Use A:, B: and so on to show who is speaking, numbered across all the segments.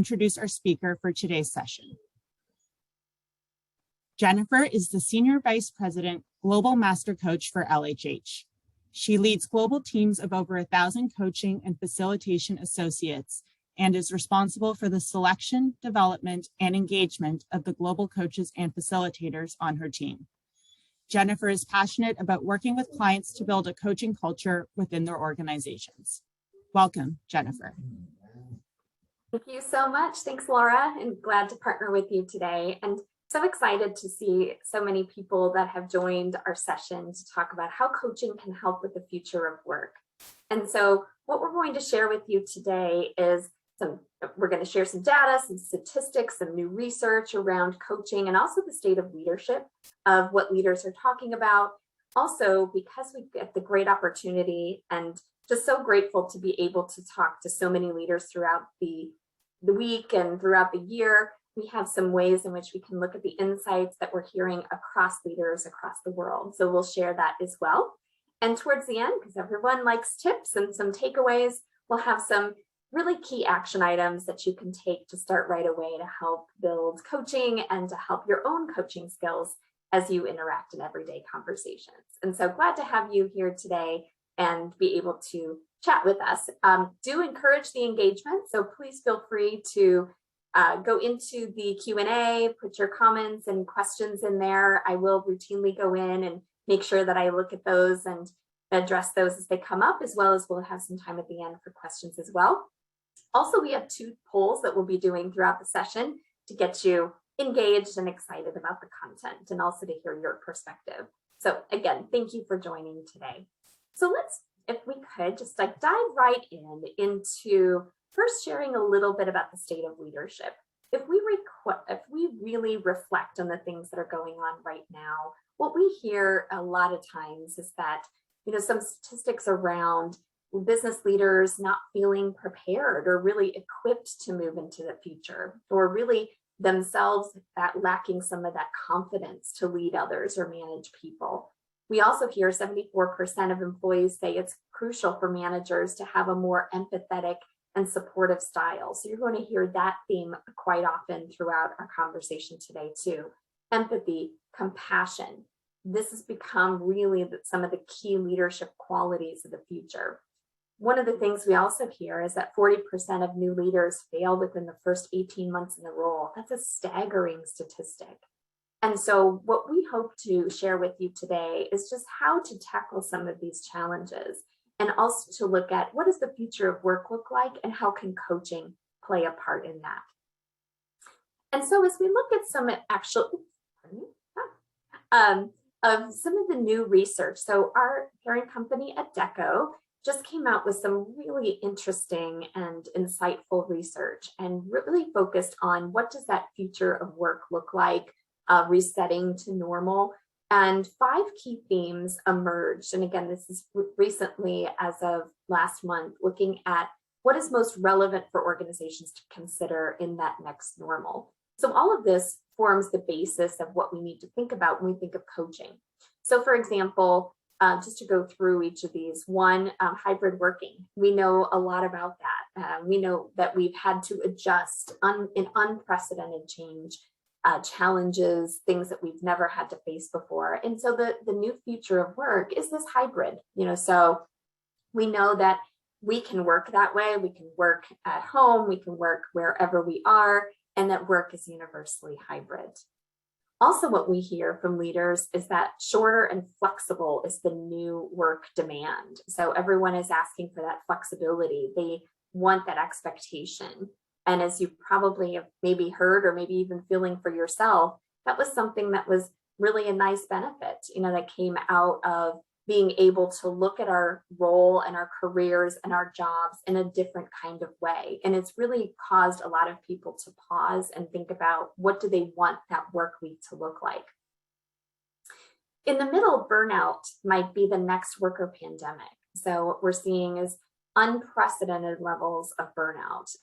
A: Introduce our speaker for today's session. Jennifer is the Senior Vice President, Global Master Coach for LHH. She leads global teams of over 1,000 coaching and facilitation associates and is responsible for the selection, development, and engagement of the global coaches and facilitators on her team. Jennifer is passionate about working with clients to build a coaching culture within their organizations. Welcome, Jennifer.
B: Thank you so much. Thanks, Laura, and glad to partner with you today. And so excited to see so many people that have joined our session to talk about how coaching can help with the future of work. And so what we're going to share with you today is we're going to share some data, some statistics, some new research around coaching, and also the state of leadership of what leaders are talking about. Also, because we get the great opportunity and just so grateful to be able to talk to so many leaders throughout the week and throughout the year, we have some ways in which we can look at the insights that we're hearing across leaders across the world. So we'll share that as well. And towards the end, because everyone likes tips and some takeaways, we'll have some really key action items that you can take to start right away to help build coaching and to help your own coaching skills as you interact in everyday conversations. And so glad to have you here today and be able to chat with us. Do encourage the engagement, so please feel free to go into the Q&A, put your comments and questions in there. I will routinely go in and make sure that I look at those and address those as they come up, as well as we'll have some time at the end for questions as well. Also, we have 2 polls that we'll be doing throughout the session to get you engaged and excited about the content and also to hear your perspective. So again, thank you for joining today. So let's, if we could, just dive right into first sharing a little bit about the state of leadership. If we really reflect on the things that are going on right now, what we hear a lot of times is that, some statistics around business leaders not feeling prepared or really equipped to move into the future, or really themselves lacking some of that confidence to lead others or manage people. We also hear 74% of employees say it's crucial for managers to have a more empathetic and supportive style. So you're going to hear that theme quite often throughout our conversation today too. Empathy, compassion. This has become really some of the key leadership qualities of the future. One of the things we also hear is that 40% of new leaders fail within the first 18 months in the role. That's a staggering statistic. And so what we hope to share with you today is just how to tackle some of these challenges, and also to look at what does the future of work look like and how can coaching play a part in that. And so as we look at some of some of the new research, so our parent company Adecco just came out with some really interesting and insightful research and really focused on what does that future of work look like, resetting to normal. And 5 key themes emerged. And again, this is recently, as of last month, looking at what is most relevant for organizations to consider in that next normal. So all of this forms the basis of what we need to think about when we think of coaching. So for example, just to go through each of these, one, hybrid working. We know a lot about that. We know that we've had to adjust in unprecedented change, challenges, things that we've never had to face before. And so the new future of work is this hybrid, so we know that we can work that way. We can work at home, we can work wherever we are, and that work is universally hybrid. Also, what we hear from leaders is that shorter and flexible is the new work demand. So everyone is asking for that flexibility. They want that expectation. And as you probably have maybe heard or maybe even feeling for yourself, that was something that was really a nice benefit, that came out of being able to look at our role and our careers and our jobs in a different kind of way. And it's really caused a lot of people to pause and think about what do they want that work week to look like. In the middle, burnout might be the next worker pandemic. So what we're seeing is unprecedented levels of burnout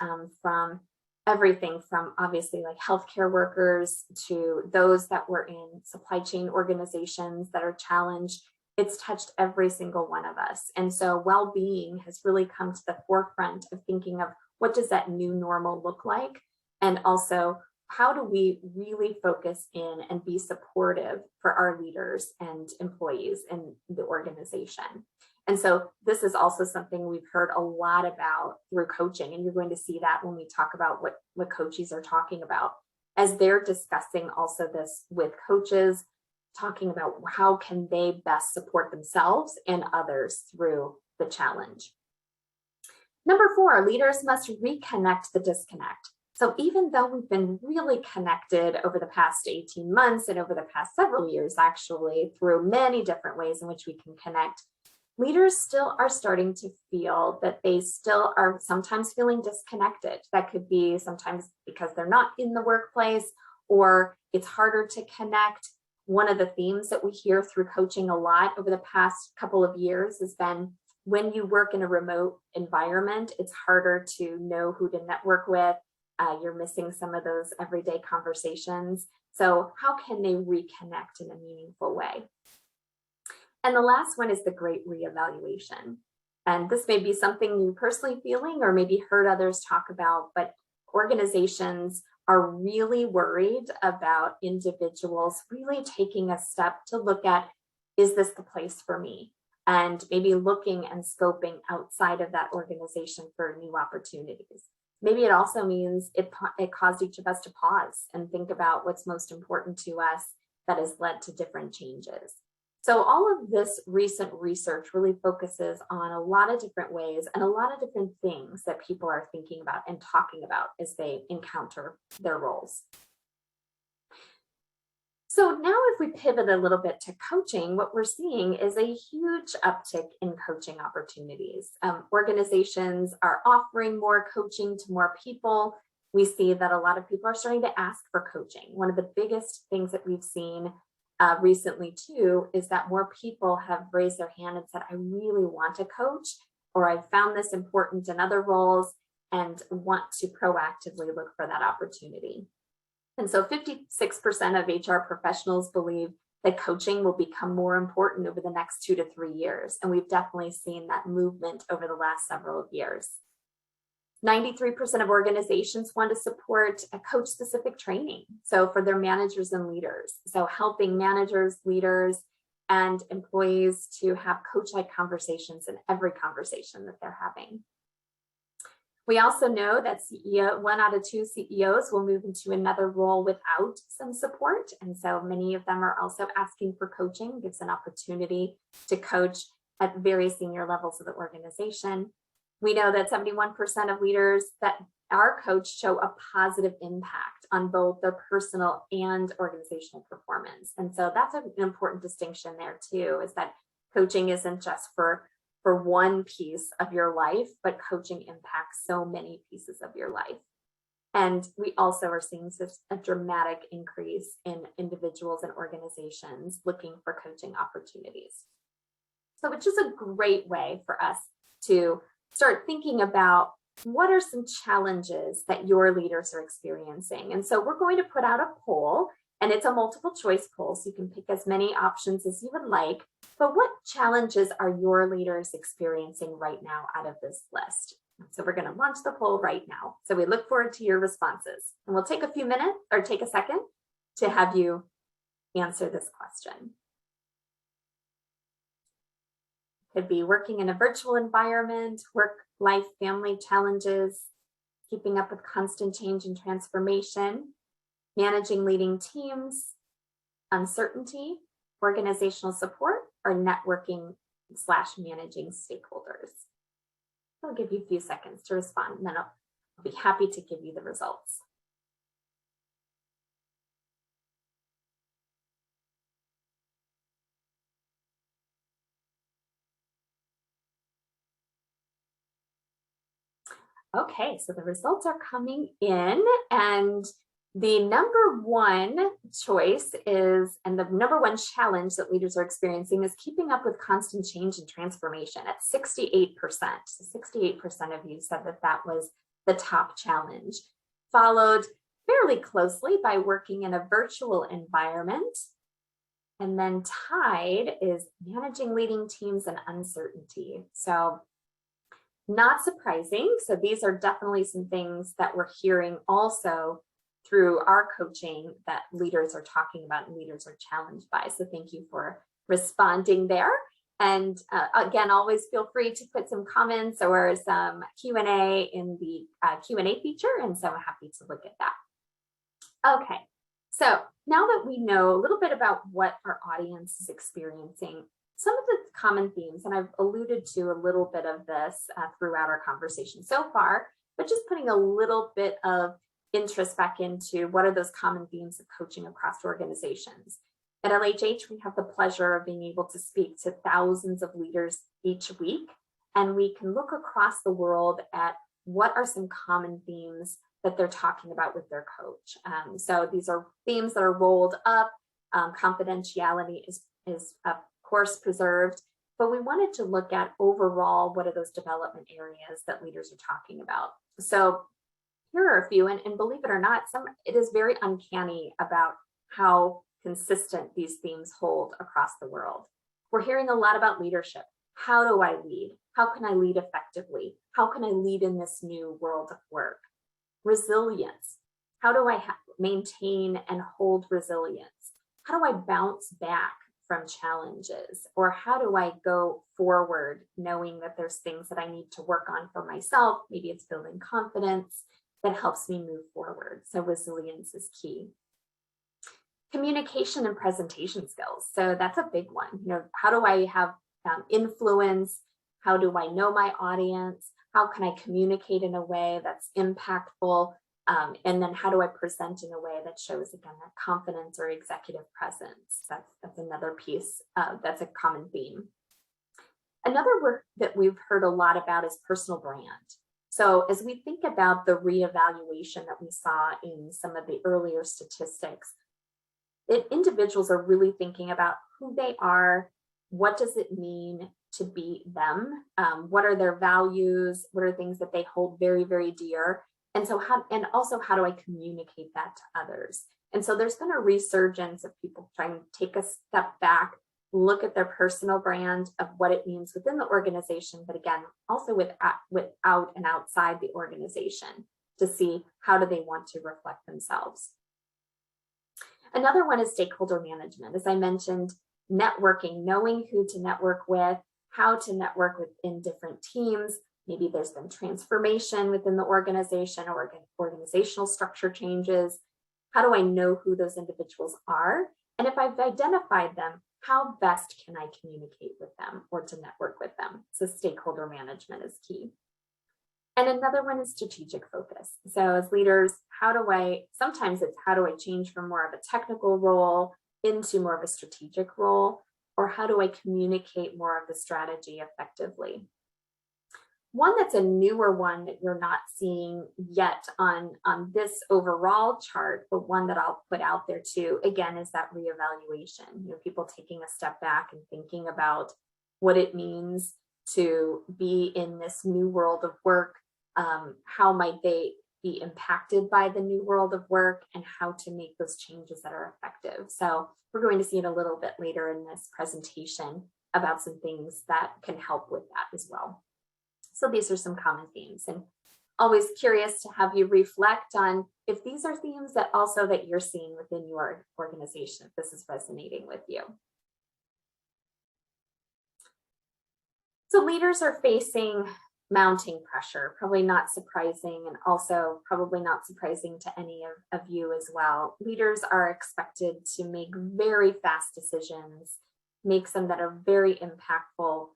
B: from everything from obviously like healthcare workers to those that were in supply chain organizations that are challenged. It's touched every single one of us. And so well-being has really come to the forefront of thinking of what does that new normal look like And also, how do we really focus in and be supportive for our leaders and employees in the organization? And so this is also something we've heard a lot about through coaching, and you're going to see that when we talk about what coaches are talking about, as they're discussing also this with coaches, talking about how can they best support themselves and others through the challenge. Number 4, leaders must reconnect the disconnect. So even though we've been really connected over the past 18 months and over the past several years, actually, through many different ways in which we can connect, leaders still are starting to feel that they still are sometimes feeling disconnected. That could be sometimes because they're not in the workplace, or it's harder to connect. One of the themes that we hear through coaching a lot over the past couple of years has been, when you work in a remote environment, it's harder to know who to network with. You're missing some of those everyday conversations. So how can they reconnect in a meaningful way? And the last one is the great reevaluation. And this may be something you personally feeling or maybe heard others talk about, but organizations are really worried about individuals really taking a step to look at, is this the place for me? And maybe looking and scoping outside of that organization for new opportunities. Maybe it also means it caused each of us to pause and think about what's most important to us that has led to different changes. So all of this recent research really focuses on a lot of different ways and a lot of different things that people are thinking about and talking about as they encounter their roles. So now if we pivot a little bit to coaching, what we're seeing is a huge uptick in coaching opportunities. Organizations are offering more coaching to more people. We see that a lot of people are starting to ask for coaching. One of the biggest things that we've seen recently too is that more people have raised their hand and said, I really want a coach, or I found this important in other roles and want to proactively look for that opportunity. And so 56% of HR professionals believe that coaching will become more important over the next 2 to 3 years. And we've definitely seen that movement over the last several years. 93% of organizations want to support a coach-specific training, so for their managers and leaders. So helping managers, leaders, and employees to have coach-like conversations in every conversation that they're having. We also know that 1 out of 2 CEOs will move into another role without some support. And so many of them are also asking for coaching, gives an opportunity to coach at very senior levels of the organization. We know that 71% of leaders that are coached show a positive impact on both their personal and organizational performance. And so that's an important distinction there too, is that coaching isn't just for one piece of your life, but coaching impacts so many pieces of your life. And we also are seeing a dramatic increase in individuals and organizations looking for coaching opportunities. So it's just a great way for us to start thinking about what are some challenges that your leaders are experiencing. And so we're going to put out a poll, and it's a multiple choice poll, so you can pick as many options as you would like. But what challenges are your leaders experiencing right now out of this list? So we're going to launch the poll right now. So we look forward to your responses. And we'll take a few minutes or take a second to have you answer this question. Could be working in a virtual environment, work, life, family challenges, keeping up with constant change and transformation, managing leading teams, uncertainty, organizational support, or networking/managing stakeholders. I'll give you a few seconds to respond, and then I'll be happy to give you the results. Okay, so the results are coming in, and the number one choice is, and the number one challenge that leaders are experiencing is keeping up with constant change and transformation at 68%. So 68% of you said that that was the top challenge, followed fairly closely by working in a virtual environment. And then tied is managing leading teams and uncertainty. So Not surprising. So these are definitely some things that we're hearing also through our coaching that leaders are talking about and leaders are challenged by. So thank you for responding there. And again, always feel free to put some comments or some Q&A in the Q&A feature. And so I'm happy to look at that. Okay, so now that we know a little bit about what our audience is experiencing, some of the common themes, and I've alluded to a little bit of this throughout our conversation so far, but just putting a little bit of interest back into what are those common themes of coaching across organizations. At LHH, we have the pleasure of being able to speak to thousands of leaders each week, and we can look across the world at what are some common themes that they're talking about with their coach. So these are themes that are rolled up. Confidentiality is of course preserved, but we wanted to look at overall what are those development areas that leaders are talking about. So here are a few, and believe it or not, it is very uncanny about how consistent these themes hold across the world. We're hearing a lot about leadership. How do I lead? How can I lead effectively? How can I lead in this new world of work? Resilience. How do I maintain and hold resilience? How do I bounce back from challenges? Or how do I go forward knowing that there's things that I need to work on for myself? Maybe it's building confidence that helps me move forward. So resilience is key. Communication and presentation skills. So that's a big one. How do I have influence? How do I know my audience? How can I communicate in a way that's impactful? And then how do I present in a way that shows, again, that confidence or executive presence? That's another piece that's a common theme. Another word that we've heard a lot about is personal brand. So as we think about the reevaluation that we saw in some of the earlier statistics, individuals are really thinking about who they are, what does it mean to be them, what are their values, what are things that they hold very, very dear, and also how do I communicate that to others? And so there's been a resurgence of people trying to take a step back, look at their personal brand of what it means within the organization, but again, also without and outside the organization to see how do they want to reflect themselves. Another one is stakeholder management. As I mentioned, networking, knowing who to network with, how to network within different teams. Maybe there's been transformation within the organization or organizational structure changes. How do I know who those individuals are? And if I've identified them, how best can I communicate with them or to network with them? So stakeholder management is key. And another one is strategic focus. So as leaders, sometimes it's how do I change from more of a technical role into more of a strategic role, or how do I communicate more of the strategy effectively? One that's a newer one that you're not seeing yet on this overall chart, but one that I'll put out there too, again, is that reevaluation. People taking a step back and thinking about what it means to be in this new world of work. How might they be impacted by the new world of work and how to make those changes that are effective. So we're going to see it a little bit later in this presentation about some things that can help with that as well. So these are some common themes, and always curious to have you reflect on if these are themes that you're seeing within your organization, if this is resonating with you. So leaders are facing mounting pressure, probably not surprising, and also probably not surprising to any of you as well. Leaders are expected to make very fast decisions, make some that are very impactful,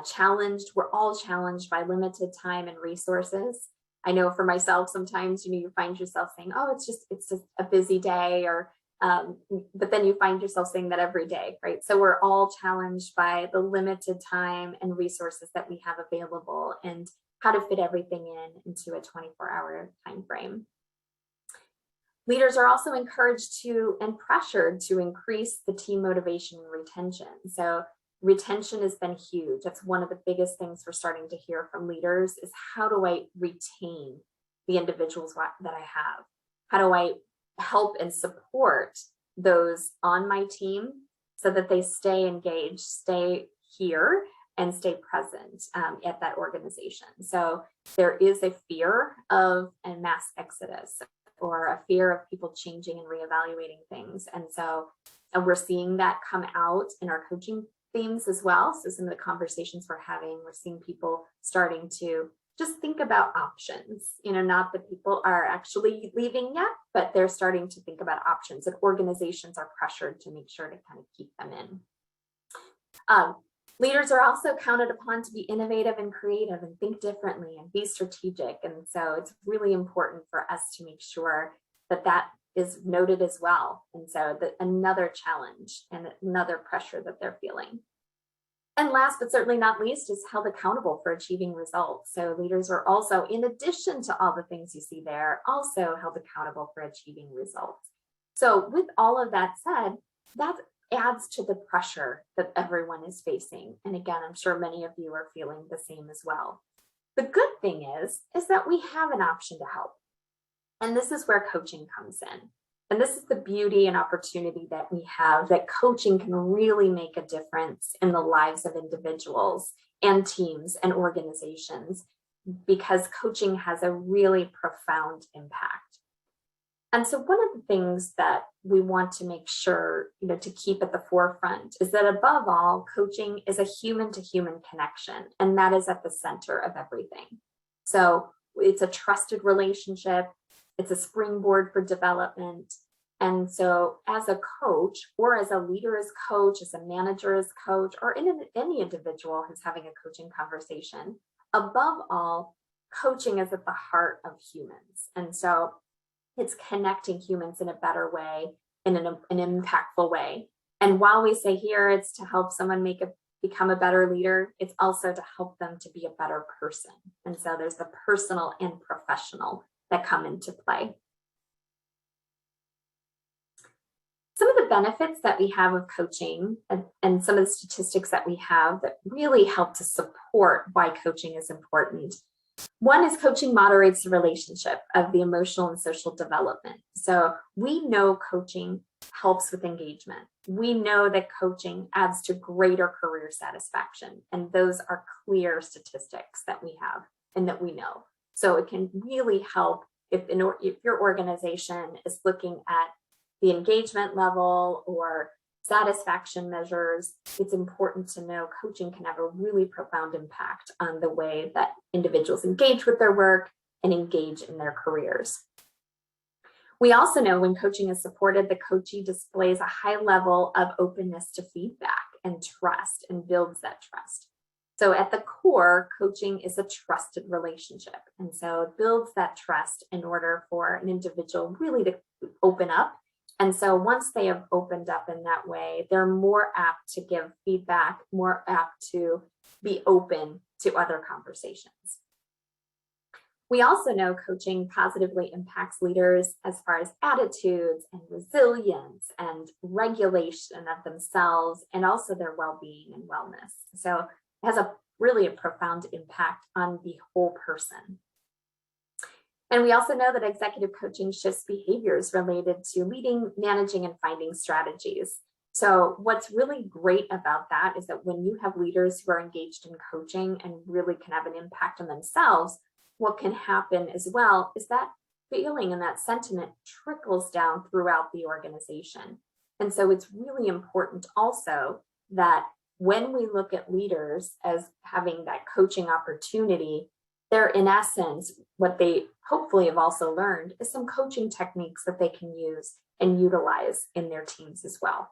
B: challenged. We're all challenged by limited time and resources. I know for myself, sometimes you find yourself saying, oh, it's just a busy day, or but then you find yourself saying that every day, right? So we're all challenged by the limited time and resources that we have available and how to fit everything into a 24-hour time frame. Leaders are also encouraged and pressured to increase the team motivation and retention. So retention has been huge. That's one of the biggest things we're starting to hear from leaders is how do I retain the individuals that I have? How do I help and support those on my team so that they stay engaged, stay here, and stay present at that organization. So there is a fear of a mass exodus or a fear of people changing and reevaluating things. And so we're seeing that come out in our coaching themes as well. So some of the conversations we're having, we're seeing people starting to just think about options, not that people are actually leaving yet, but they're starting to think about options, and organizations are pressured to make sure to kind of keep them in. Leaders are also counted upon to be innovative and creative and think differently and be strategic. And so it's really important for us to make sure that that is noted as well. And so another challenge and another pressure that they're feeling. And last but certainly not least is held accountable for achieving results. So leaders are also, in addition to all the things you see there, also held accountable for achieving results. So with all of that said, that adds to the pressure that everyone is facing. And again, I'm sure many of you are feeling the same as well. The good thing is that we have an option to help. And this is where coaching comes in. And this is the beauty and opportunity that we have, that coaching can really make a difference in the lives of individuals and teams and organizations, because coaching has a really profound impact. And so one of the things that we want to make sure, to keep at the forefront is that above all, coaching is a human-to-human connection, and that is at the center of everything. So it's a trusted relationship. It's a springboard for development. And so as a coach, or as a leader as coach, as a manager as coach, or any individual who's having a coaching conversation, above all, coaching is at the heart of humans. And so it's connecting humans in a better way, in an impactful way. And while we say here it's to help someone become a better leader, it's also to help them to be a better person. And so there's the personal and professional that come into play. Some of the benefits that we have of coaching and some of the statistics that we have that really help to support why coaching is important. One is coaching moderates the relationship of the emotional and social development. So we know coaching helps with engagement. We know that coaching adds to greater career satisfaction. And those are clear statistics that we have and that we know. So it can really help if your organization is looking at the engagement level or satisfaction measures. It's important to know coaching can have a really profound impact on the way that individuals engage with their work and engage in their careers. We also know when coaching is supported, the coachee displays a high level of openness to feedback and trust and builds that trust. So at the core, coaching is a trusted relationship. And so it builds that trust in order for an individual really to open up. And so once they have opened up in that way, they're more apt to give feedback, more apt to be open to other conversations. We also know coaching positively impacts leaders as far as attitudes and resilience and regulation of themselves, and also their well-being and wellness. So it has really a profound impact on the whole person. And we also know that executive coaching shifts behaviors related to leading, managing, and finding strategies. So what's really great about that is that when you have leaders who are engaged in coaching and really can have an impact on themselves, what can happen as well is that feeling and that sentiment trickles down throughout the organization. And so it's really important also that when we look at leaders as having that coaching opportunity, they're in essence, what they hopefully have also learned is some coaching techniques that they can use and utilize in their teams as well.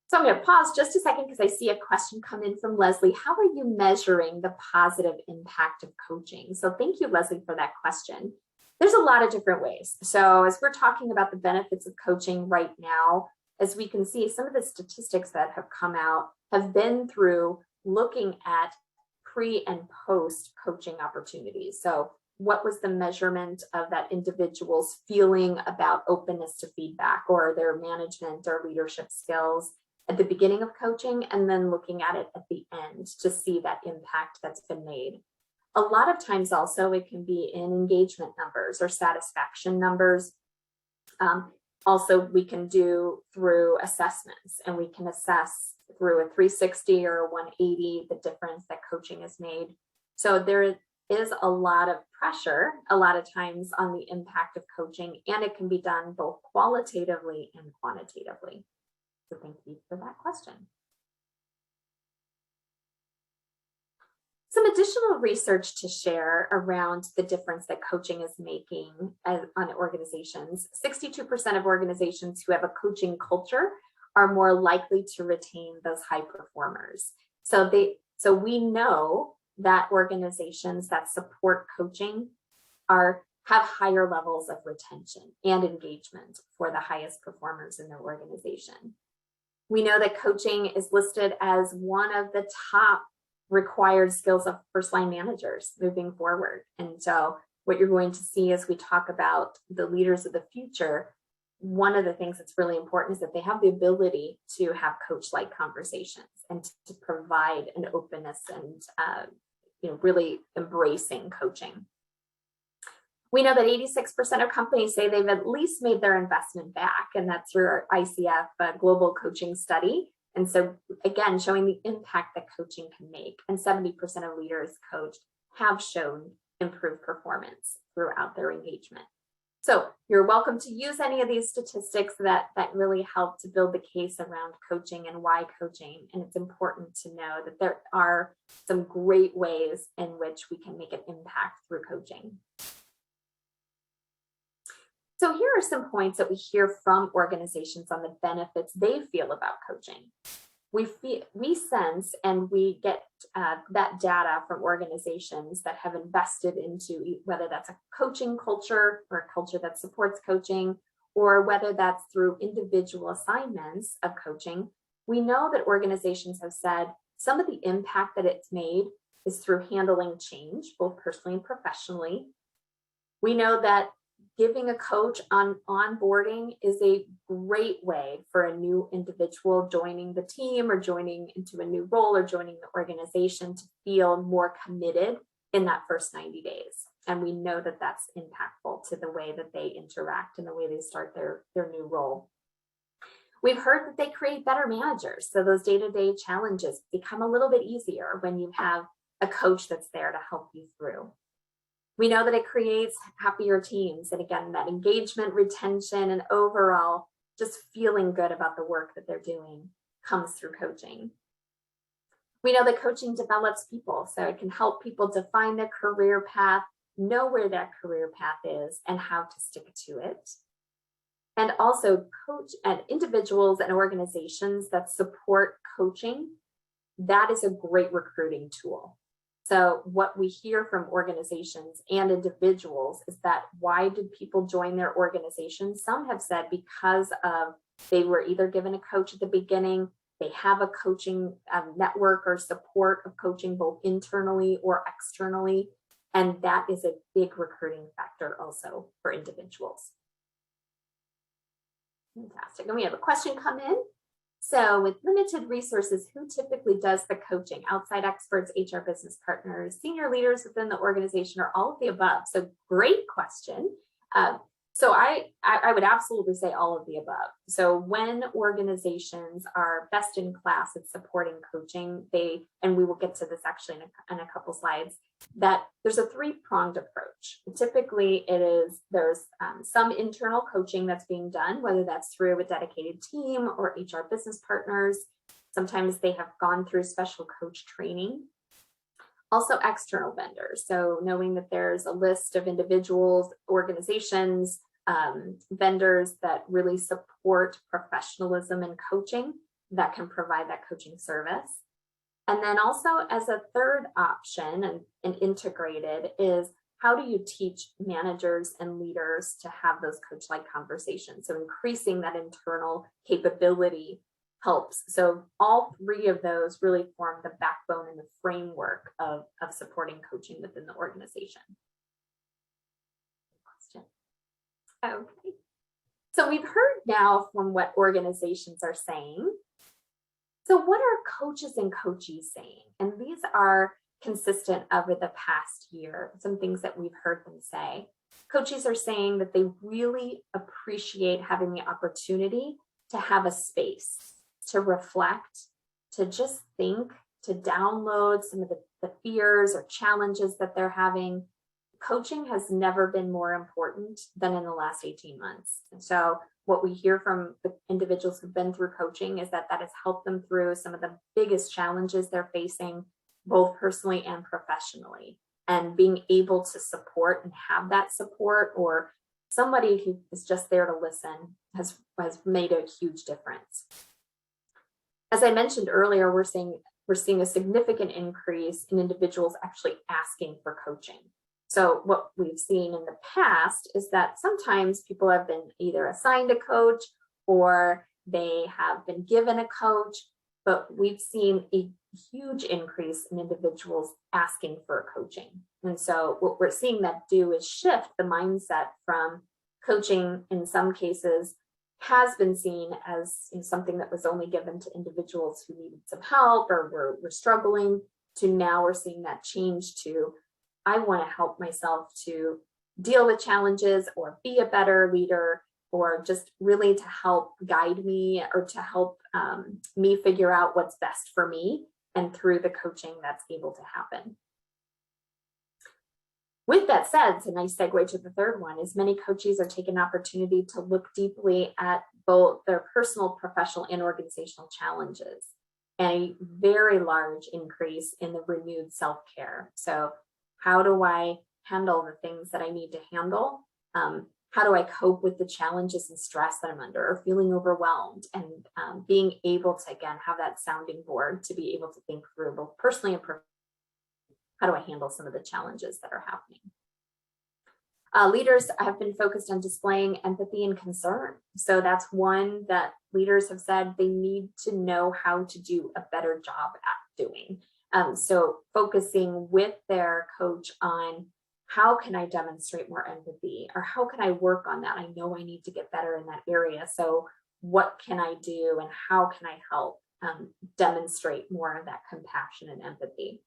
B: So I'm going to pause just a second because I see a question come in from Leslie. How are you measuring the positive impact of coaching? So thank you, Leslie, for that question. There's a lot of different ways. So as we're talking about the benefits of coaching right now, as we can see, some of the statistics that have come out have been through looking at pre and post coaching opportunities. So what was the measurement of that individual's feeling about openness to feedback or their management or leadership skills at the beginning of coaching, and then looking at it at the end to see that impact that's been made. A lot of times also it can be in engagement numbers or satisfaction numbers. Also, we can do through assessments, and we can assess through a 360 or a 180, the difference that coaching has made. So there is a lot of pressure a lot of times on the impact of coaching, and it can be done both qualitatively and quantitatively. So thank you for that question. Some additional research to share around the difference that coaching is making on organizations. 62% of organizations who have a coaching culture are more likely to retain those high performers. So we know that organizations that support coaching have higher levels of retention and engagement for the highest performers in their organization. We know that coaching is listed as one of the top required skills of first-line managers moving forward. And so what you're going to see as we talk about the leaders of the future, one of the things that's really important is that they have the ability to have coach-like conversations and to provide an openness and really embracing coaching. We know that 86% of companies say they've at least made their investment back, and that's through our ICF global coaching study. And so again, showing the impact that coaching can make. And 70% of leaders coached have shown improved performance throughout their engagement. So you're welcome to use any of these statistics that really help to build the case around coaching and why coaching. And it's important to know that there are some great ways in which we can make an impact through coaching. So here are some points that we hear from organizations on the benefits they feel about coaching. We sense and we get that data from organizations that have invested into whether that's a coaching culture or a culture that supports coaching, or whether that's through individual assignments of coaching. We know that organizations have said some of the impact that it's made is through handling change, both personally and professionally. We know that giving a coach on onboarding is a great way for a new individual joining the team or joining into a new role or joining the organization to feel more committed in that first 90 days. And we know that that's impactful to the way that they interact and the way they start their new role. We've heard that they create better managers. So those day-to-day challenges become a little bit easier when you have a coach that's there to help you through. We know that it creates happier teams. And again, that engagement, retention, and overall just feeling good about the work that they're doing comes through coaching. We know that coaching develops people. So it can help people define their career path, know where that career path is, and how to stick to it. And also coach and individuals and organizations that support coaching, that is a great recruiting tool. So what we hear from organizations and individuals is that why did people join their organization? Some have said because of they were either given a coach at the beginning, they have a coaching network or support of coaching both internally or externally. And that is a big recruiting factor also for individuals. Fantastic. And we have a question come in. So with limited resources, who typically does the coaching? Outside experts, HR business partners, senior leaders within the organization, or all of the above? So great question. So I would absolutely say all of the above. So when organizations are best in class at supporting coaching, and we will get to this actually in a couple slides, that there's a three-pronged approach. Typically there's some internal coaching that's being done, whether that's through a dedicated team or HR business partners. Sometimes they have gone through special coach training. Also external vendors. So knowing that there's a list of individuals, organizations, vendors that really support professionalism and coaching that can provide that coaching service. And then also as a third option and integrated is how do you teach managers and leaders to have those coach-like conversations? So increasing that internal capability helps. So all three of those really form the backbone and the framework of supporting coaching within the organization. Question. Okay. So we've heard now from what organizations are saying. So what are coaches and coachees saying? And these are consistent over the past year, some things that we've heard them say. Coaches are saying that they really appreciate having the opportunity to have a space to reflect to just think, to download some of the fears or challenges that they're having. Coaching has never been more important than in the last 18 months. And so what we hear from the individuals who've been through coaching is that that has helped them through some of the biggest challenges they're facing, both personally and professionally. And being able to support and have that support, or somebody who is just there to listen, has made a huge difference. As I mentioned earlier, we're seeing a significant increase in individuals actually asking for coaching. So what we've seen in the past is that sometimes people have been either assigned a coach or they have been given a coach, but we've seen a huge increase in individuals asking for coaching. And so what we're seeing that do is shift the mindset from coaching, in some cases, has been seen as something that was only given to individuals who needed some help or were struggling, to now we're seeing that change to, I want to help myself to deal with challenges or be a better leader, or just really to help guide me or to help me figure out what's best for me. And through the coaching, that's able to happen. With that said, it's a nice segue to the third one, is many coaches are taking an opportunity to look deeply at both their personal, professional, and organizational challenges, and a very large increase in the renewed self-care. So how do I handle the things that I need to handle? How do I cope with the challenges and stress that I'm under, or feeling overwhelmed? And being able to, again, have that sounding board to be able to think through both personally and professionally, how do I handle some of the challenges that are happening? Leaders have been focused on displaying empathy and concern. So that's one that leaders have said they need to know how to do a better job at doing. So focusing with their coach on, how can I demonstrate more empathy, or how can I work on that? I know I need to get better in that area. So what can I do, and how can I help demonstrate more of that compassion and empathy?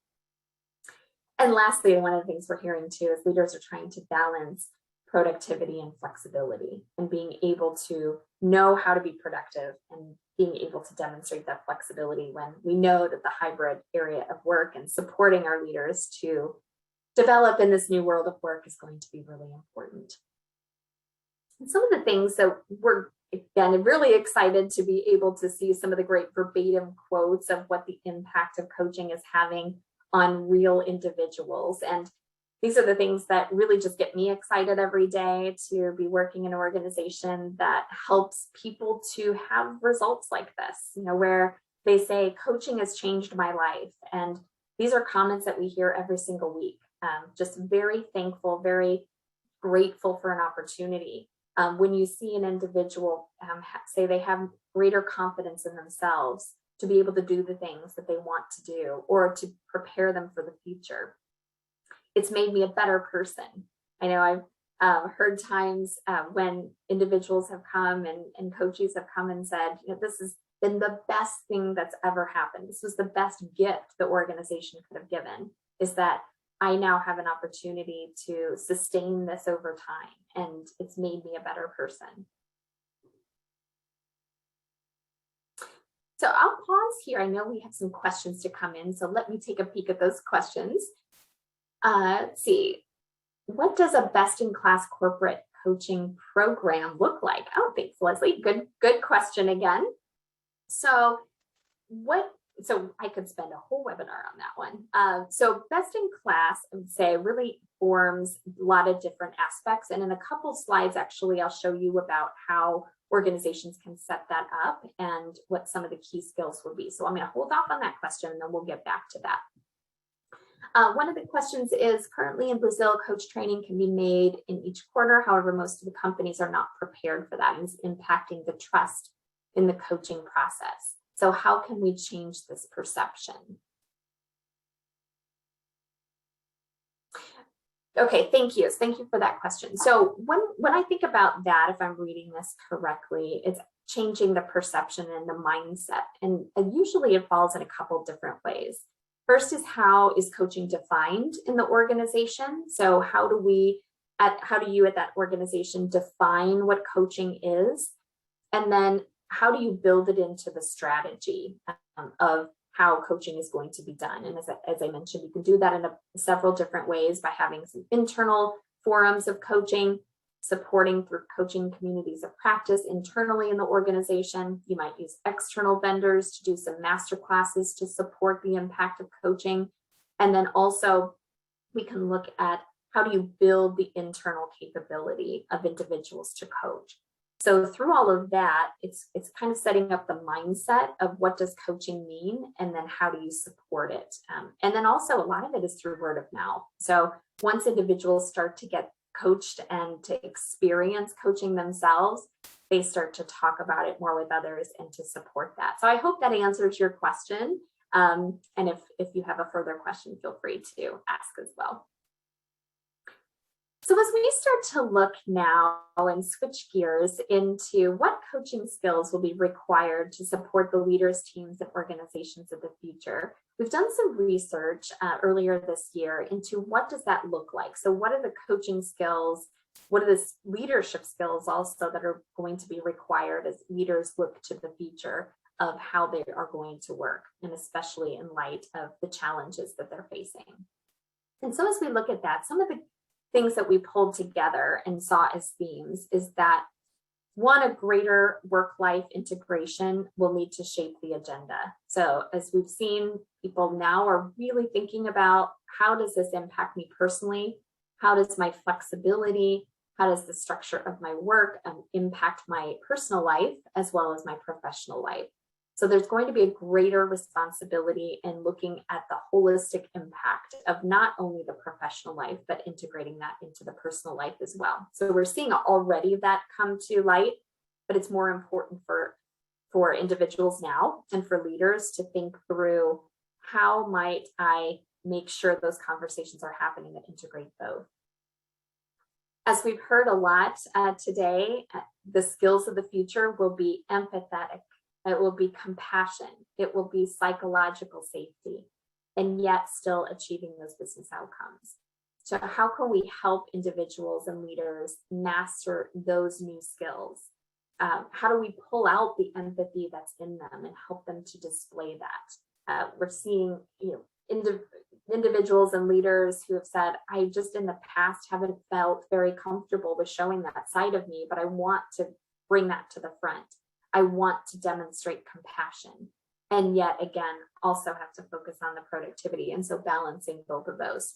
B: And lastly, one of the things we're hearing too is leaders are trying to balance productivity and flexibility, and being able to know how to be productive and being able to demonstrate that flexibility when we know that the hybrid area of work and supporting our leaders to develop in this new world of work is going to be really important. And some of the things that we're, again, really excited to be able to see some of the great verbatim quotes of what the impact of coaching is having on real individuals. And these are the things that really just get me excited every day to be working in an organization that helps people to have results like this, where they say, coaching has changed my life. And these are comments that we hear every single week. Just very thankful, very grateful for an opportunity. When you see an individual say they have greater confidence in themselves to be able to do the things that they want to do, or to prepare them for the future, it's made me a better person. I know I've heard times when individuals have come and coaches have come and said, this has been the best thing that's ever happened. This was the best gift the organization could have given, is that I now have an opportunity to sustain this over time, and it's made me a better person. So I'll pause here. I know we have some questions to come in, so let me take a peek at those questions. Let's see. What does a best-in-class corporate coaching program look like? Oh, thanks, Leslie. Good question again. So I could spend a whole webinar on that one. So best in class, I would say, really forms a lot of different aspects. And in a couple slides, actually, I'll show you about how organizations can set that up and what some of the key skills will be. So I'm going to hold off on that question, and then we'll get back to that. One of the questions is, currently in Brazil, coach training can be made in each quarter. However, most of the companies are not prepared for that, and it's impacting the trust in the coaching process. So how can we change this perception? Okay, thank you. Thank you for that question. So when I think about that, if I'm reading this correctly, it's changing the perception and the mindset. And usually it falls in a couple different ways. First is, how is coaching defined in the organization? So how do you at that organization define what coaching is? And then how do you build it into the strategy of how coaching is going to be done. And as I mentioned, you can do that in several different ways by having some internal forums of coaching, supporting through coaching communities of practice internally in the organization. You might use external vendors to do some master classes to support the impact of coaching. And then also we can look at how do you build the internal capability of individuals to coach. So through all of that, it's kind of setting up the mindset of what does coaching mean, and then how do you support it? And then also a lot of it is through word of mouth. So once individuals start to get coached and to experience coaching themselves, they start to talk about it more with others and to support that. So I hope that answers your question. And if you have a further question, feel free to ask as well. So as we start to look now and switch gears into what coaching skills will be required to support the leaders, teams, and organizations of the future, we've done some research earlier this year into what does that look like. So what are the coaching skills? What are the leadership skills also that are going to be required as leaders look to the future of how they are going to work, and especially in light of the challenges that they're facing? And so as we look at that, some of the things that we pulled together and saw as themes is that one, a greater work-life integration will need to shape the agenda. So as we've seen, people now are really thinking about how does this impact me personally? How does my flexibility, how does the structure of my work impact my personal life as well as my professional life? So there's going to be a greater responsibility in looking at the holistic impact of not only the professional life, but integrating that into the personal life as well. So we're seeing already that come to light, but it's more important for individuals now and for leaders to think through how might I make sure those conversations are happening that integrate both. As we've heard a lot today, the skills of the future will be empathetic. It will be compassion. It will be psychological safety, and yet still achieving those business outcomes. So how can we help individuals and leaders master those new skills? How do we pull out the empathy that's in them and help them to display that? We're seeing, individuals and leaders who have said, I just in the past haven't felt very comfortable with showing that side of me, but I want to bring that to the front. I want to demonstrate compassion, and yet again, also have to focus on the productivity. And so balancing both of those.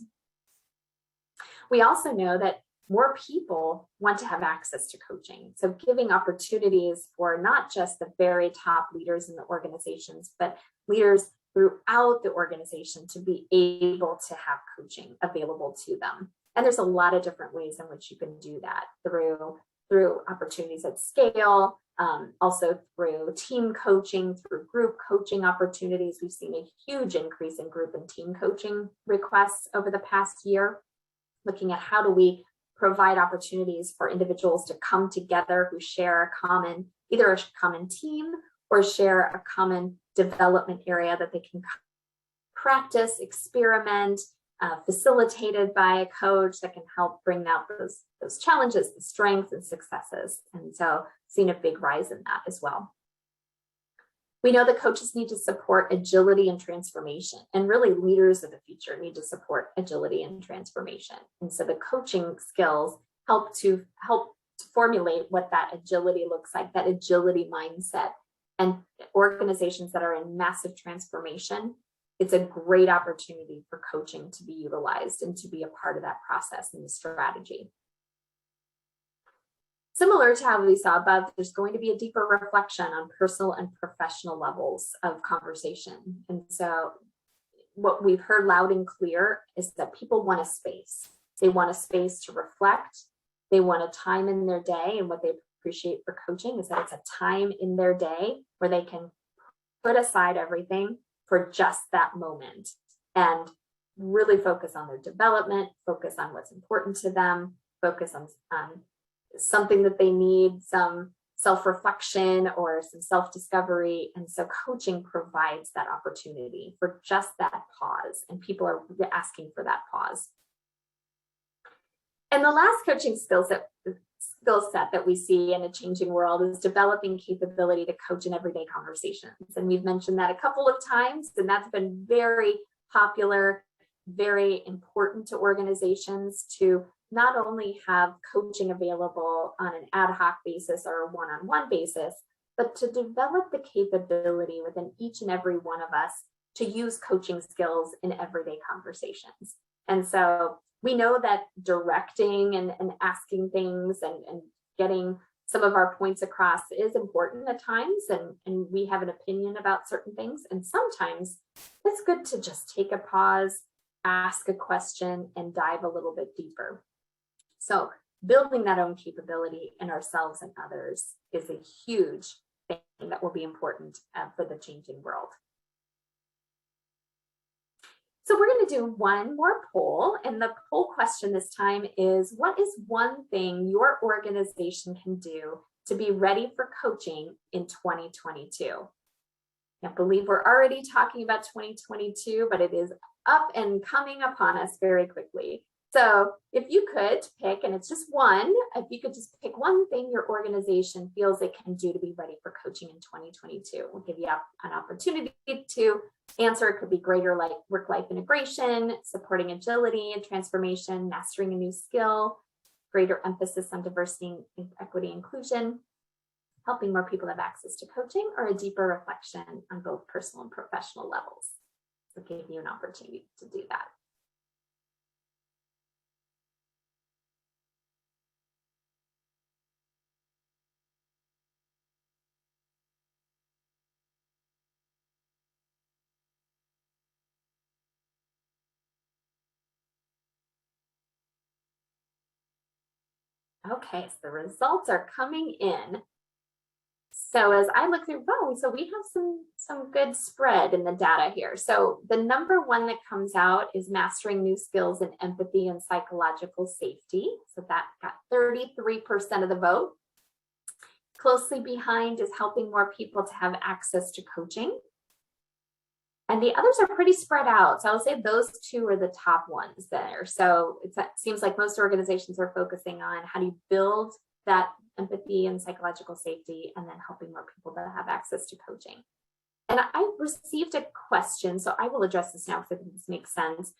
B: We also know that more people want to have access to coaching. So giving opportunities for not just the very top leaders in the organizations, but leaders throughout the organization to be able to have coaching available to them. And there's a lot of different ways in which you can do that through opportunities at scale, also through team coaching, through group coaching opportunities. We've seen a huge increase in group and team coaching requests over the past year, looking at how do we provide opportunities for individuals to come together who share either a common team or share a common development area that they can practice, experiment, facilitated by a coach that can help bring out those challenges, the strengths and successes. And so seen a big rise in that as well. We know that coaches need to support agility and transformation, and really leaders of the future need to support agility and transformation. And so the coaching skills help to formulate what that agility looks like, that agility mindset. And organizations that are in massive transformation, it's a great opportunity for coaching to be utilized and to be a part of that process and the strategy. Similar to how we saw above, there's going to be a deeper reflection on personal and professional levels of conversation. And so what we've heard loud and clear is that people want a space. They want a space to reflect. They want a time in their day, and what they appreciate for coaching is that it's a time in their day where they can put aside everything for just that moment and really focus on their development, focus on what's important to them, focus on something that they need, some self-reflection or some self-discovery. And so coaching provides that opportunity for just that pause, and people are asking for that pause. And the last coaching skill set that we see in a changing world is developing capability to coach in everyday conversations. And we've mentioned that a couple of times, and that's been very popular, very important to organizations to not only have coaching available on an ad hoc basis or a one-on-one basis, but to develop the capability within each and every one of us to use coaching skills in everyday conversations. And so we know that directing and asking things and getting some of our points across is important at times, and we have an opinion about certain things. And sometimes it's good to just take a pause, ask a question, and dive a little bit deeper. So building that own capability in ourselves and others is a huge thing that will be important for the changing world. So we're going to do one more poll, and the poll question this time is, what is one thing your organization can do to be ready for coaching in 2022? I believe we're already talking about 2022, but it is up and coming upon us very quickly. So if you could pick, and it's just one, if you could just pick one thing your organization feels it can do to be ready for coaching in 2022, we'll give you an opportunity to answer. It could be greater work-life integration, supporting agility and transformation, mastering a new skill, greater emphasis on diversity, equity, inclusion, helping more people have access to coaching, or a deeper reflection on both personal and professional levels. So give you an opportunity to do that. Okay, so the results are coming in. So as I look through, so we have some good spread in the data here. So the number one that comes out is mastering new skills in empathy and psychological safety. So that got 33% of the vote. Closely behind is helping more people to have access to coaching. And the others are pretty spread out. So I would say those two are the top ones there. So it seems like most organizations are focusing on how do you build that empathy and psychological safety, and then helping more people to have access to coaching. And I received a question, so I will address this now because I think this makes sense.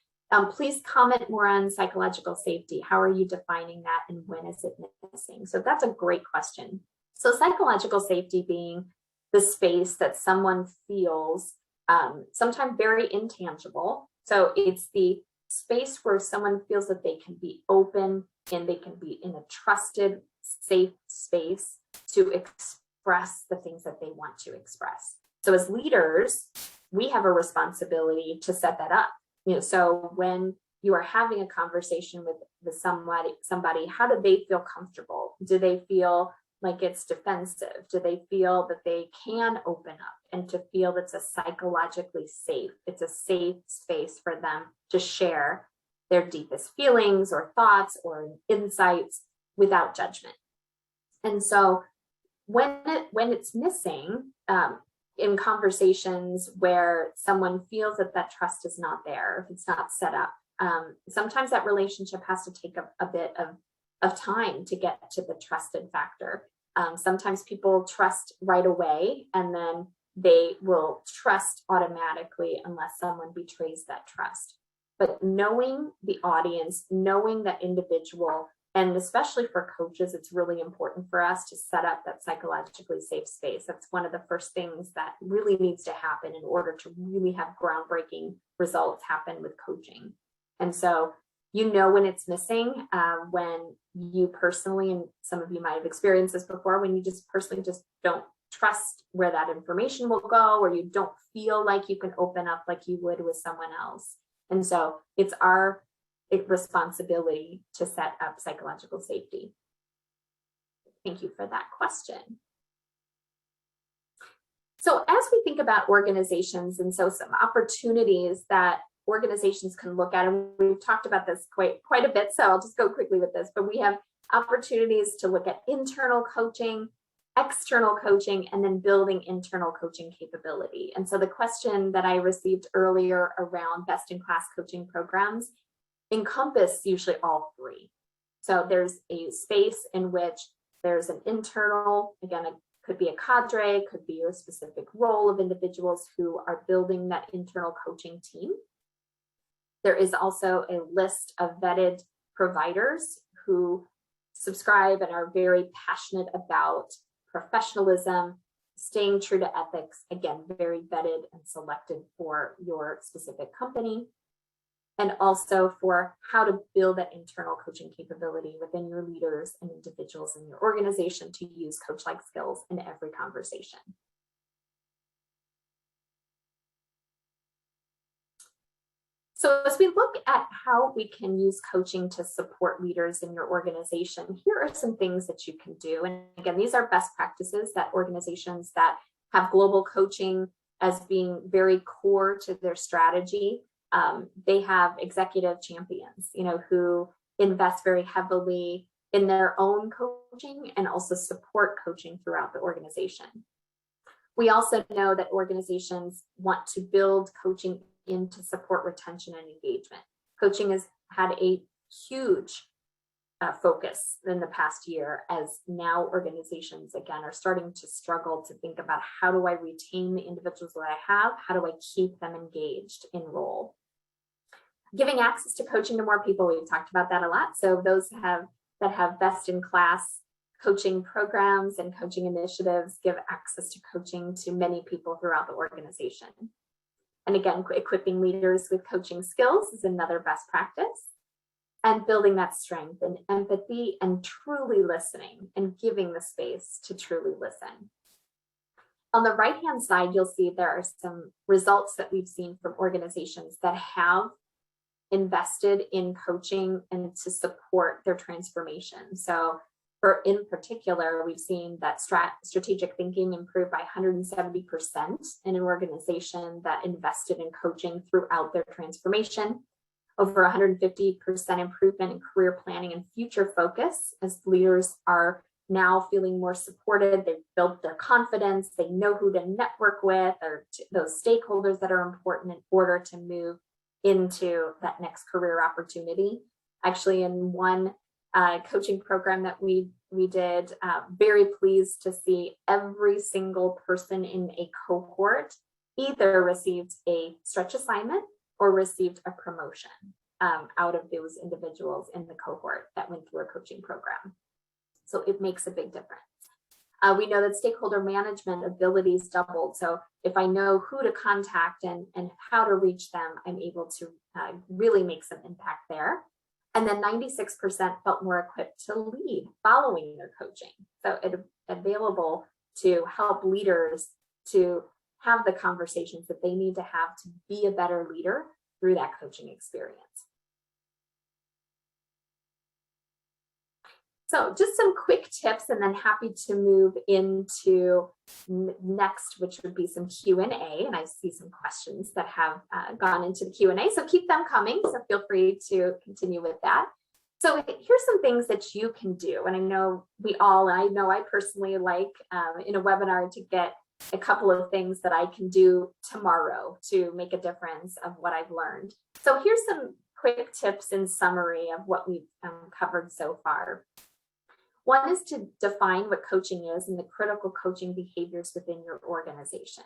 B: Please comment more on psychological safety. How are you defining that, and when is it missing? So that's a great question. So psychological safety being the space that someone feels sometimes very intangible. So it's the space where someone feels that they can be open and they can be in a trusted, safe space to express the things that they want to express. So as leaders, we have a responsibility to set that up. So when you are having a conversation with somebody, how do they feel comfortable? Do they feel like it's defensive? Do they feel that they can open up, and to feel that's a psychologically safe? It's a safe space for them to share their deepest feelings or thoughts or insights without judgment. And so when it's missing in conversations where someone feels that trust is not there, if it's not set up, sometimes that relationship has to take a bit of time to get to the trusted factor. Sometimes people trust right away, and then they will trust automatically unless someone betrays that trust. But knowing the audience, knowing that individual, and especially for coaches, it's really important for us to set up that psychologically safe space. That's one of the first things that really needs to happen in order to really have groundbreaking results happen with coaching. And so when it's missing, when you personally, and some of you might have experienced this before, when you just personally just don't trust where that information will go, or you don't feel like you can open up like you would with someone else. And so it's our responsibility to set up psychological safety. Thank you for that question. So as we think about organizations, and so some opportunities that organizations can look at, and we've talked about this quite a bit, so I'll just go quickly with this, but we have opportunities to look at internal coaching, external coaching, and then building internal coaching capability. And so the question that I received earlier around best-in-class coaching programs encompass usually all three. So there's a space in which there's an internal, again, it could be a cadre, could be a specific role of individuals who are building that internal coaching team. There is also a list of vetted providers who subscribe and are very passionate about professionalism, staying true to ethics, again, very vetted and selected for your specific company, and also for how to build that internal coaching capability within your leaders and individuals in your organization to use coach-like skills in every conversation. So as we look at how we can use coaching to support leaders in your organization, here are some things that you can do. And again, these are best practices that organizations that have global coaching as being very core to their strategy. They have executive champions, who invest very heavily in their own coaching and also support coaching throughout the organization. We also know that organizations want to build coaching in to support retention and engagement. Coaching has had a huge focus in the past year, as now organizations, again, are starting to struggle to think about, how do I retain the individuals that I have? How do I keep them engaged in role? Giving access to coaching to more people, we've talked about that a lot. So those that have best in class coaching programs and coaching initiatives give access to coaching to many people throughout the organization. And again, equipping leaders with coaching skills is another best practice. And building that strength and empathy and truly listening and giving the space to truly listen. On the right-hand side, you'll see there are some results that we've seen from organizations that have invested in coaching and to support their transformation. So in particular, we've seen that strategic thinking improved by 170% in an organization that invested in coaching throughout their transformation. Over 150% improvement in career planning and future focus, as leaders are now feeling more supported. They've built their confidence. They know who to network with, or those stakeholders that are important in order to move into that next career opportunity. Actually, in one coaching program that we did, very pleased to see every single person in a cohort either received a stretch assignment or received a promotion out of those individuals in the cohort that went through a coaching program. So it makes a big difference. We know that stakeholder management abilities doubled. So if I know who to contact and how to reach them, I'm able to really make some impact there. And then 96% felt more equipped to lead following their coaching. So it's available to help leaders to have the conversations that they need to have to be a better leader through that coaching experience. So just some quick tips, and then happy to move into next, which would be some Q&A. And I see some questions that have gone into the Q&A, so keep them coming. So feel free to continue with that. So here's some things that you can do. And I know I personally like in a webinar to get a couple of things that I can do tomorrow to make a difference of what I've learned. So here's some quick tips in summary of what we've covered so far. One is to define what coaching is and the critical coaching behaviors within your organization.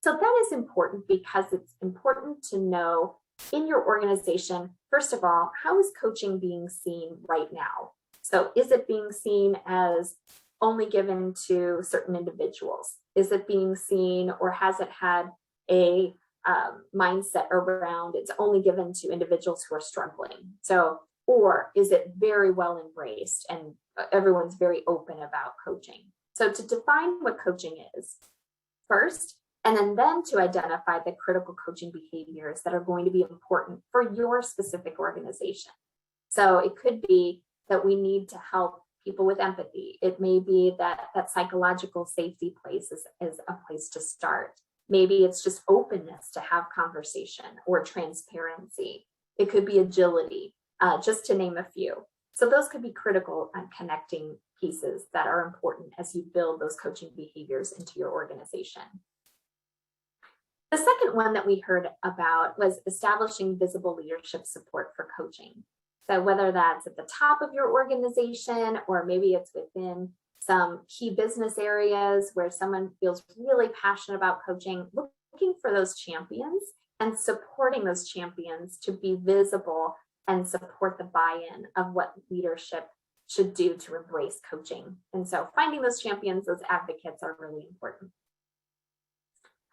B: So that is important because it's important to know in your organization, first of all, how is coaching being seen right now? So is it being seen as only given to certain individuals? Is it being seen, or has it had a mindset around it's only given to individuals who are struggling? So, or is it very well embraced and everyone's very open about coaching? So to define what coaching is first, and then to identify the critical coaching behaviors that are going to be important for your specific organization. So it could be that we need to help people with empathy. It may be that psychological safety place is a place to start. Maybe it's just openness to have conversation or transparency. It could be agility, just to name a few. So those could be critical connecting pieces that are important as you build those coaching behaviors into your organization. The second one that we heard about was establishing visible leadership support for coaching. So whether that's at the top of your organization, or maybe it's within some key business areas where someone feels really passionate about coaching, looking for those champions and supporting those champions to be visible and support the buy-in of what leadership should do to embrace coaching. And so finding those champions, those advocates, are really important.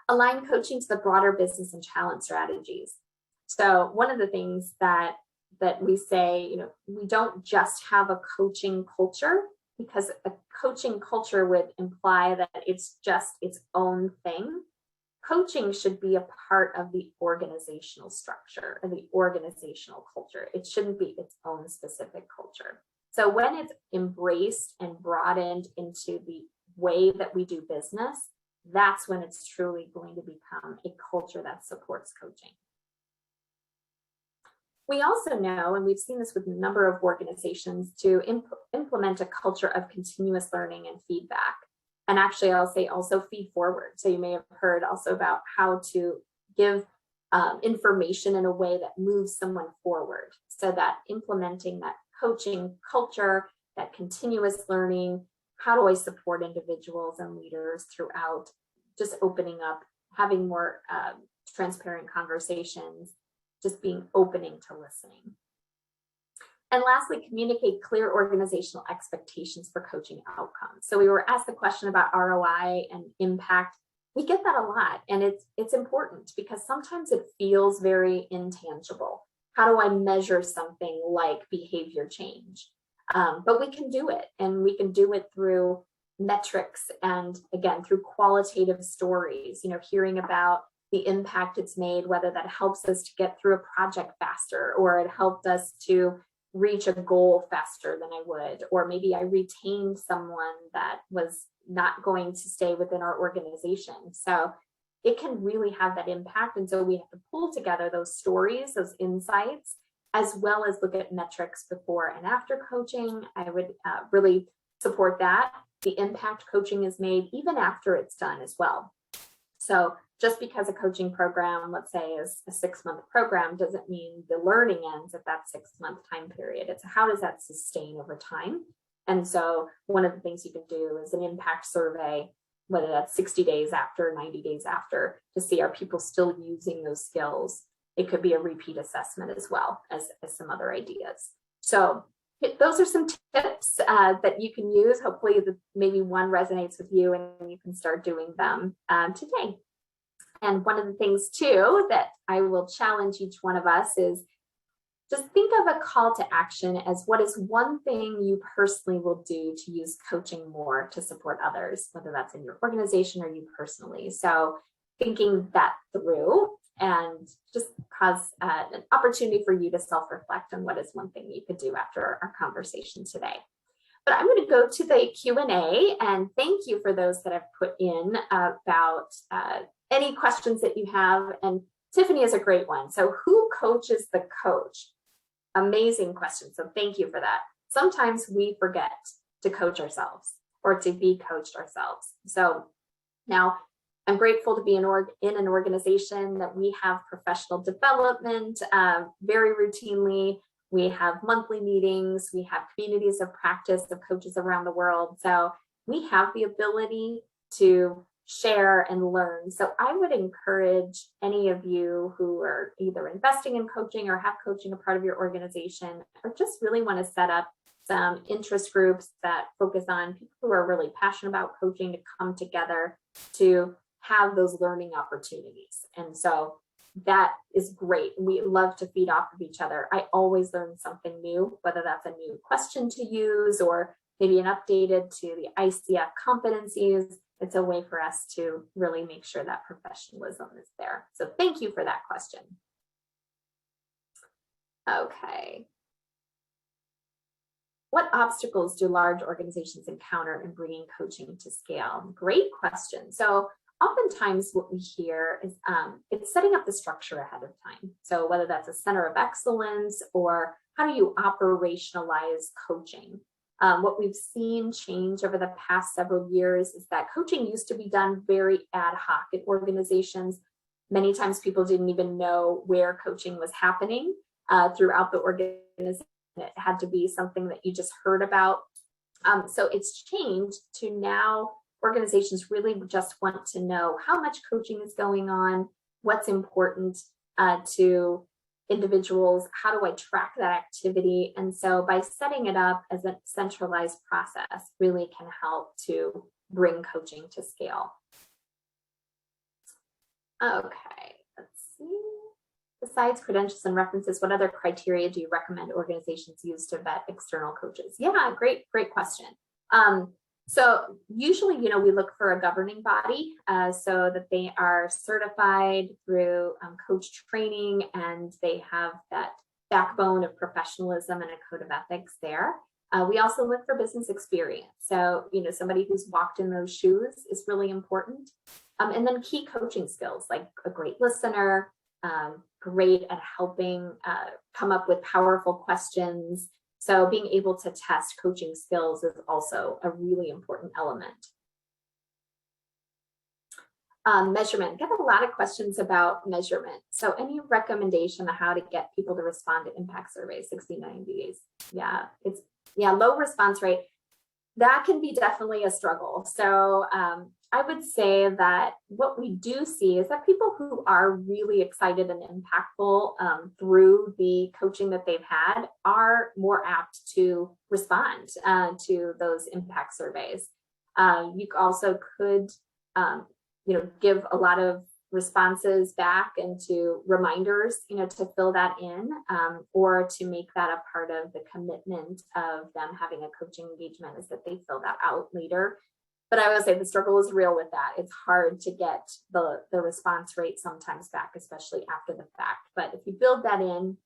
B: Align coaching to the broader business and talent strategies. So one of the things that we say, we don't just have a coaching culture, because a coaching culture would imply that it's just its own thing. Coaching should be a part of the organizational structure and the organizational culture. It shouldn't be its own specific culture. So when it's embraced and broadened into the way that we do business, that's when it's truly going to become a culture that supports coaching. We also know, and we've seen this with a number of organizations, to implement a culture of continuous learning and feedback. And actually, I'll say also feed forward. So you may have heard also about how to give information in a way that moves someone forward. So that implementing that coaching culture, that continuous learning, how do I support individuals and leaders throughout, just opening up, having more transparent conversations, just being opening to listening. And lastly, communicate clear organizational expectations for coaching outcomes. So we were asked the question about ROI and impact. We get that a lot, and it's important because sometimes it feels very intangible. How do I measure something like behavior change? But we can do it, and we can do it through metrics and, again, through qualitative stories, hearing about the impact it's made, whether that helps us to get through a project faster, or it helped us to reach a goal faster than I would, or maybe I retained someone that was not going to stay within our organization. So it can really have that impact. And so we have to pull together those stories, those insights, as well as look at metrics before and after coaching. I would really support that. The impact coaching is made even after it's done as well. So just because a coaching program, let's say, is a 6-month program, doesn't mean the learning ends at that 6-month time period. It's how does that sustain over time? And so one of the things you can do is an impact survey, whether that's 60 days after, 90 days after, to see are people still using those skills. It could be a repeat assessment as well as some other ideas. So those are some tips that you can use. Hopefully maybe one resonates with you and you can start doing them today. And one of the things too that I will challenge each one of us is just think of a call to action as what is one thing you personally will do to use coaching more to support others, whether that's in your organization or you personally. So thinking that through and just cause an opportunity for you to self-reflect on what is one thing you could do after our conversation today. But I'm going to go to the Q&A, and thank you for those that have put in about any questions that you have. And Tiffany is a great one. So who coaches the coach? Amazing question. So thank you for that. Sometimes we forget to coach ourselves or to be coached ourselves. So now I'm grateful to be in an organization that we have professional development very routinely. We have monthly meetings. We have communities of practice of coaches around the world. So we have the ability to share and learn. So I would encourage any of you who are either investing in coaching or have coaching a part of your organization, or just really want to set up some interest groups that focus on people who are really passionate about coaching, to come together to have those learning opportunities. And so that is great. We love to feed off of each other. I always learn something new, whether that's a new question to use or maybe an updated to the ICF competencies. It's a way for us to really make sure that professionalism is there. So thank you for that question. Okay. What obstacles do large organizations encounter in bringing coaching to scale? Great question. So oftentimes what we hear is it's setting up the structure ahead of time. So whether that's a center of excellence or how do you operationalize coaching? What we've seen change over the past several years is that coaching used to be done very ad hoc in organizations. Many times people didn't even know where coaching was happening throughout the organization. It had to be something that you just heard about. So it's changed to now organizations really just want to know how much coaching is going on, what's important to individuals, how do I track that activity? And so by setting it up as a centralized process really can help to bring coaching to scale. Okay, let's see. Besides credentials and references, what other criteria do you recommend organizations use to vet external coaches? Yeah, great question. So usually, we look for a governing body so that they are certified through coach training and they have that backbone of professionalism and a code of ethics there. We also look for business experience. So, somebody who's walked in those shoes is really important. And then key coaching skills like a great listener, great at helping come up with powerful questions. So being able to test coaching skills is also a really important element. Measurement. Get a lot of questions about measurement. So any recommendation on how to get people to respond to impact surveys, 60-90 days? Yeah, low response rate. That can be definitely a struggle. So I would say that what we do see is that people who are really excited and impactful through the coaching that they've had are more apt to respond to those impact surveys. You also could, give a lot of responses back and to reminders, to fill that in or to make that a part of the commitment of them having a coaching engagement is that they fill that out later. But I would say the struggle is real with that. It's hard to get the response rate sometimes back, especially after the fact. But if you build that in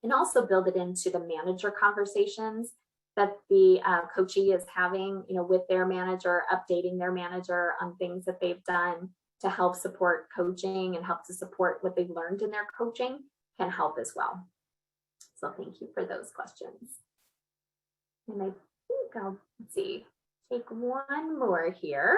B: and also build it into the manager conversations that the coachee is having, with their manager, updating their manager on things that they've done to help support coaching and help to support what they've learned in their coaching can help as well. So thank you for those questions. And I think let's see. Take one more here.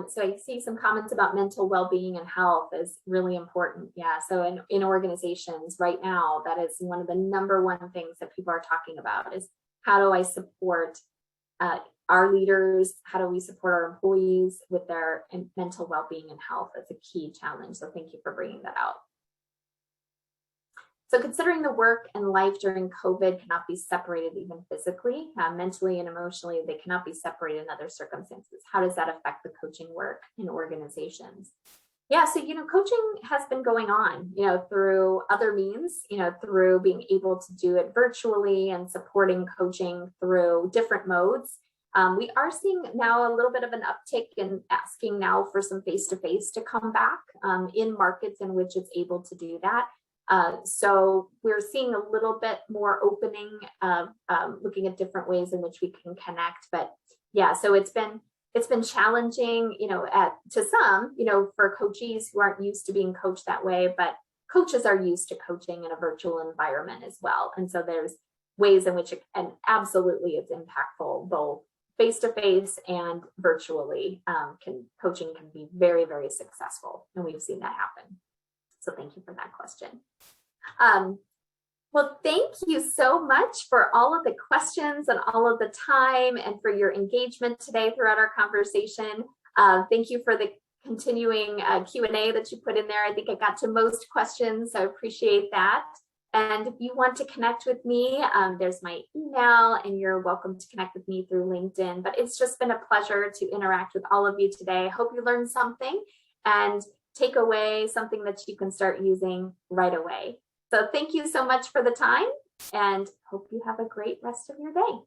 B: So I see some comments about mental well-being and health is really important. Yeah, so in organizations right now, that is one of the number one things that people are talking about is how do I support our leaders? How do we support our employees with their mental well-being and health? That's a key challenge. So thank you for bringing that out. So considering the work and life during COVID cannot be separated even physically, mentally and emotionally, they cannot be separated in other circumstances. How does that affect the coaching work in organizations? Yeah, so, coaching has been going on, through other means, through being able to do it virtually and supporting coaching through different modes. We are seeing now a little bit of an uptick in asking now for some face-to-face to come back in markets in which it's able to do that. So we're seeing a little bit more opening of looking at different ways in which we can connect. But yeah, so it's been challenging, to some, for coachees who aren't used to being coached that way, but coaches are used to coaching in a virtual environment as well. And so there's ways in which absolutely it's impactful, both face-to-face and virtually. Coaching can be very, very successful. And we've seen that happen. So thank you for that question. Well, thank you so much for all of the questions and all of the time and for your engagement today throughout our conversation. Thank you for the continuing Q&A that you put in there. I think I got to most questions, so I appreciate that. And if you want to connect with me, there's my email and you're welcome to connect with me through LinkedIn. But it's just been a pleasure to interact with all of you today. I hope you learned something and take away something that you can start using right away. So thank you so much for the time and hope you have a great rest of your day.